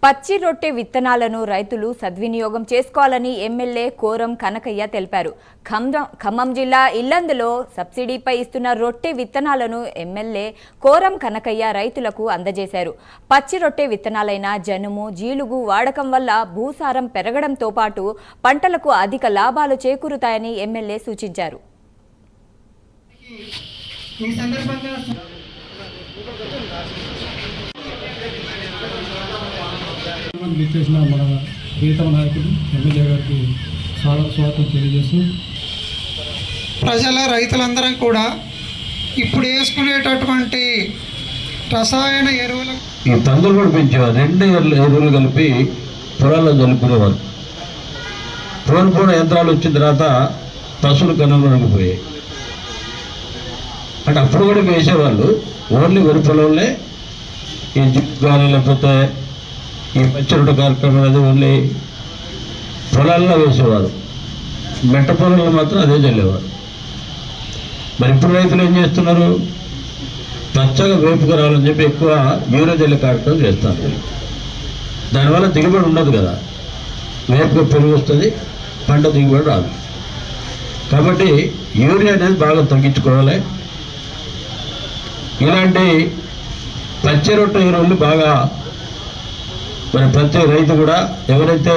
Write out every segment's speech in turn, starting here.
పచ్చి రొట్టె విత్తనాలను రైతులు సద్వినియోగం చేసుకోవాలని ఎమ్మెల్యే కోరం కనకయ్య తెలిపారు. ఖమ్మం జిల్లా ఇల్లందులో సబ్సిడీపై ఇస్తున్న రొట్టె విత్తనాలను ఎమ్మెల్యే కోరం కనకయ్య రైతులకు అందజేశారు. పచ్చి రొట్టె విత్తనాలైన జనుము, జీలుగు వాడకం వల్ల భూసారం పెరగడంతో పాటు పంటలకు అధిక లాభాలు చేకూరుతాయని ఎమ్మెల్యే సూచించారు. చేసిన మన ప్రియతమ నాయకుడు ఎమ్మెల్యే గారికి స్వాగతం తెలియజేస్తూ రైతులందరం కూడా ఇప్పుడు వేసుకునేటటువంటి రసాయన ఎరువులు ఈ తందులు కూడా పెంచేవారు. 2 ఎరువులు కలిపి పొలాల్లో జలుపుకునేవారు. పూర్ణ యంత్రాలు వచ్చిన తర్వాత పశువులు కనుమరుగు పోయాయి. అంటే అప్పుడు కూడా వేసేవాళ్ళు ఓన్లీ వరి పొలంలో ఈ జిగ్గాలు లేకపోతే ఈ పచ్చిరొట్ట కార్యక్రమం అనేది ఓన్లీ పొలాల్లో వేసేవారు. మెట్ట పొలంలో మాత్రం అదే చల్లేవారు. మరి ఇప్పుడు రైతులు ఏం చేస్తున్నారు? పచ్చగా వేపుకు రావాలని చెప్పి ఎక్కువ యూరియా జల్లి కార్యక్రమం చేస్తారు. దానివల్ల దిగుబడి ఉండదు కదా, వేపుగా పెరుగు వస్తుంది, పంట దిగుబడి రాదు. కాబట్టి యూరియా అనేది బాగా తగ్గించుకోవాలి. ఇలాంటి పచ్చి రొట్టె ఎరువులు బాగా మరి ప్రతి రైతు కూడా ఎవరైతే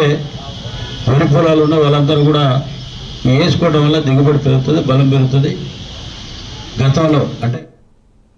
వరి పొలాలు ఉన్నో వాళ్ళందరూ కూడా వేసుకోవడం వల్ల దిగుబడి పెరుగుతుంది, బలం పెరుగుతుంది. గతంలో అంటే